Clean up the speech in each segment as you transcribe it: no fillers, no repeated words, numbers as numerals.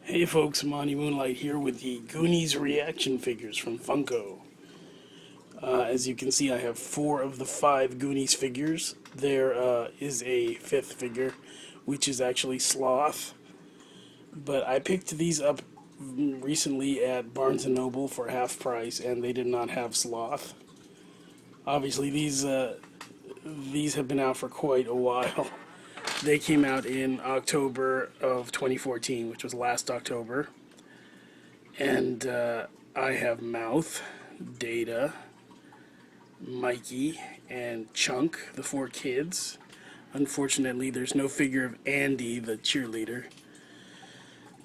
Hey folks, Monty Moonlight here with the Goonies reaction figures from Funko. As you can see, I have 4 of the 5 Goonies figures. There is a 5th figure, which is actually Sloth. But I picked these up recently at Barnes & Noble for half price, and they did not have Sloth. Obviously, these have been out for quite a while. They came out in October of 2014, which was last October. And I have Mouth, Data, Mikey, and Chunk, the 4 kids. Unfortunately, there's no figure of Andy, the cheerleader.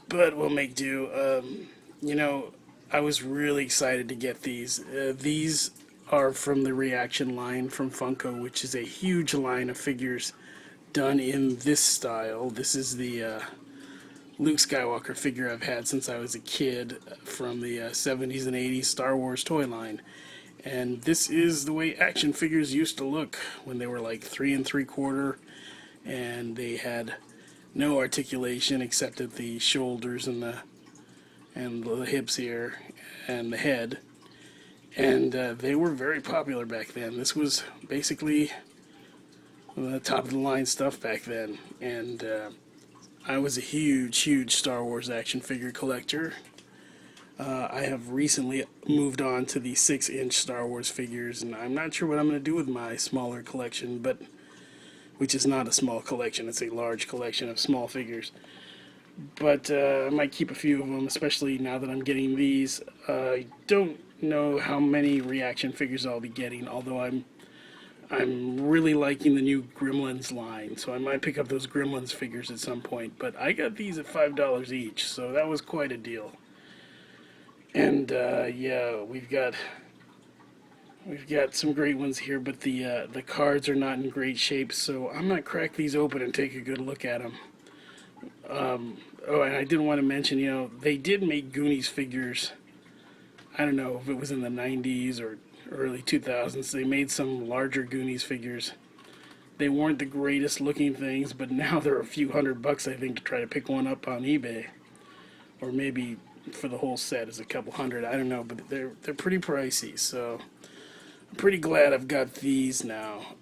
But we'll make do. I was really excited to get these. These are from the Reaction line from Funko, which is a huge line of figures done in this style. This is the Luke Skywalker figure I've had since I was a kid from the 70s and 80s Star Wars toy line. And this is the way action figures used to look when they were like 3 3/4 and they had no articulation except at the shoulders and the hips here and the head. And they were very popular back then. This was basically the top of the line stuff back then. And I was a huge Star Wars action figure collector. I have recently moved on to the 6-inch Star Wars figures, and I'm not sure what I'm going to do with my smaller collection, but which is not a small collection, it's a large collection of small figures. But I might keep a few of them, especially now that I'm getting these. I don't know how many reaction figures I'll be getting, although I'm really liking the new Gremlins line, so I might pick up those Gremlins figures at some point. But I got these at $5 each, so that was quite a deal. And yeah, we've got some great ones here, but the cards are not in great shape, so I'm gonna crack these open and take a good look at them. Oh, and I did want to mention, they did make Goonies figures. I don't know if it was in the 90s or early 2000s. They made some larger Goonies figures. They weren't the greatest looking things, but now they're a few $100, I think, to try to pick one up on eBay, or maybe for the whole set is a couple hundred. I don't know, but they're pretty pricey. So I'm pretty glad I've got these now.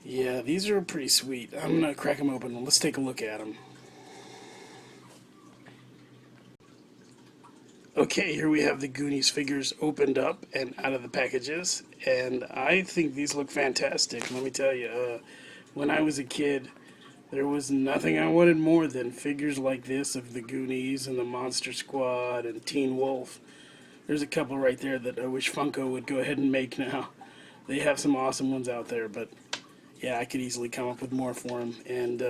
Yeah, these are pretty sweet. I'm gonna crack them open. Let's take a look at them. Okay, here we have the Goonies figures opened up and out of the packages, and I think these look fantastic. Let me tell you, when I was a kid, there was nothing I wanted more than figures like this of the Goonies and the Monster Squad and Teen Wolf. There's a couple right there that I wish Funko would go ahead and make now. They have some awesome ones out there, but yeah, I could easily come up with more for them. And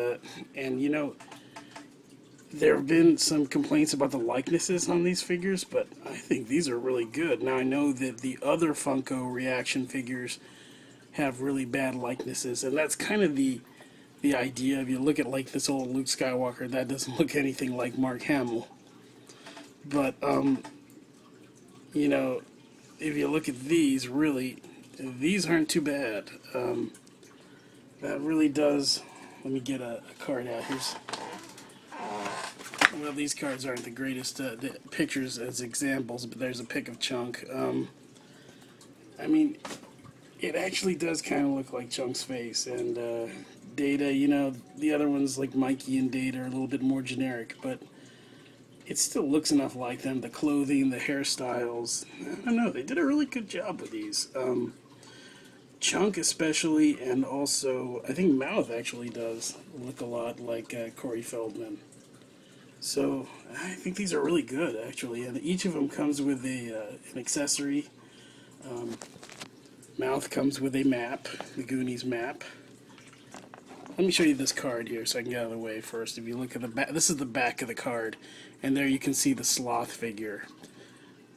there have been some complaints about the likenesses on these figures, but I think these are really good. Now, I know that the other Funko reaction figures have really bad likenesses, and that's kind of the idea. If you look at like this old Luke Skywalker, that doesn't look anything like Mark Hamill. But, if you look at these, really, these aren't too bad. That really does. Let me get a card out. Well, these cards aren't the greatest the pictures as examples, but there's a pic of Chunk. I mean, it actually does kind of look like Chunk's face, and Data, the other ones like Mikey and Data are a little bit more generic, but it still looks enough like them. The clothing, the hairstyles, I don't know, they did a really good job with these. Chunk especially, and also I think Mouth actually does look a lot like Corey Feldman. So I think these are really good, actually, and each of them comes with an accessory. Mouth comes with a map, the Goonies map. Let me show you this card here so I can get out of the way first. If you look at the back, this is the back of the card, and there you can see the Sloth figure.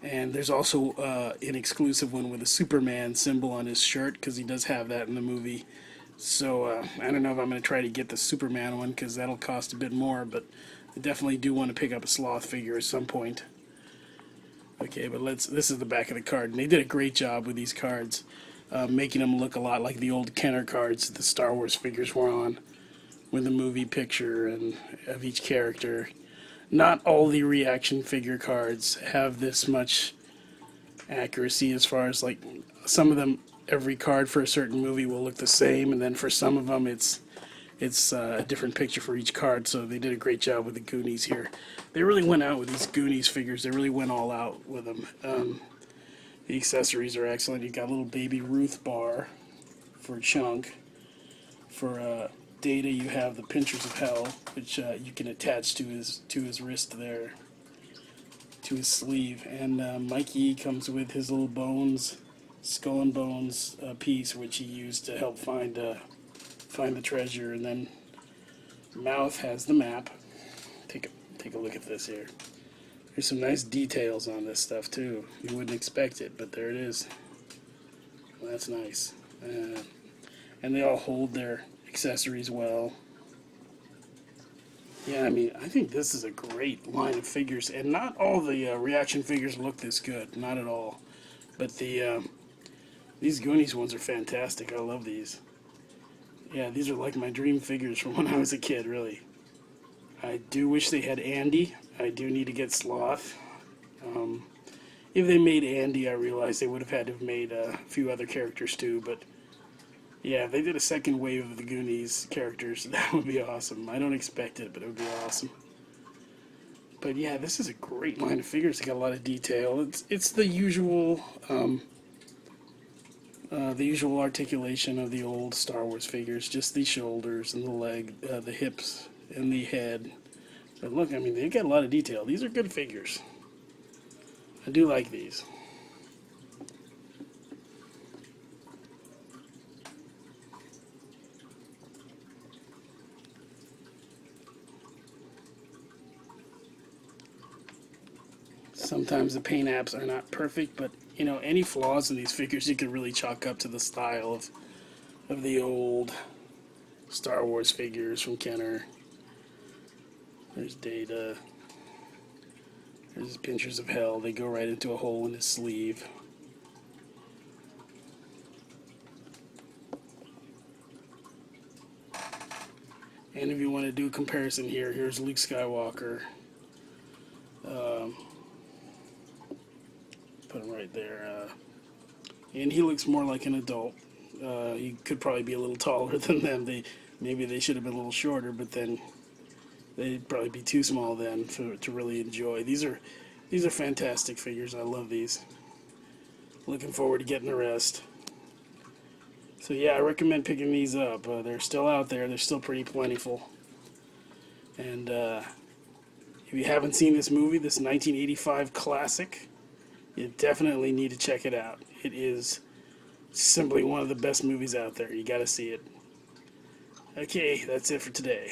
And there's also an exclusive one with a Superman symbol on his shirt, because he does have that in the movie. So I don't know if I'm going to try to get the Superman one, because that'll cost a bit more, but I definitely do want to pick up a Sloth figure at some point. Okay, but this is the back of the card, and they did a great job with these cards, making them look a lot like the old Kenner cards the Star Wars figures were on. with a movie picture and of each character. Not all the reaction figure cards have this much accuracy as far as like some of them. Every card for a certain movie will look the same, and then for some of them it's a different picture for each card. So they did a great job with the Goonies here. They really went out with these Goonies figures. They really went all out with them. The accessories are excellent. You got a little baby Ruth bar for Chunk. For Data, you have the Pinchers of Hell, which you can attach to his wrist there, to his sleeve. And Mikey comes with his little bones, skull and bones piece, which he used to help find the treasure. And then Mouth has the map. Take a look at this here. There's some nice details on this stuff too. You wouldn't expect it, but there it is. Well, that's nice. And they all hold their accessories well. Yeah, I mean, I think this is a great line of figures, and not all the reaction figures look this good, not at all. But these Goonies ones are fantastic. I love these. Yeah, these are like my dream figures from when I was a kid, really. I do wish they had Andy. I do need to get Sloth. If they made Andy, I realize they would have had to have made a few other characters too, but yeah, if they did a second wave of the Goonies characters, that would be awesome. I don't expect it, but it would be awesome. But yeah, this is a great line of figures. They got a lot of detail. It's the usual articulation of the old Star Wars figures, just the shoulders and the leg, the hips and the head. But look, I mean, they got a lot of detail. These are good figures. I do like these. Sometimes the paint apps are not perfect, but you know, any flaws in these figures you can really chalk up to the style of the old Star Wars figures from Kenner. There's Data. There's Pinchers of Hell. They go right into a hole in his sleeve. And if you want to do a comparison here, here's Luke Skywalker. Put him right there. And he looks more like an adult. He could probably be a little taller than them. Maybe they should have been a little shorter, but then they'd probably be too small then to really enjoy. These are fantastic figures. I love these. Looking forward to getting the rest. So yeah, I recommend picking these up. They're still out there. They're still pretty plentiful. And if you haven't seen this movie, this 1985 classic, you definitely need to check it out. It is simply one of the best movies out there. You got to see it. Okay, that's it for today.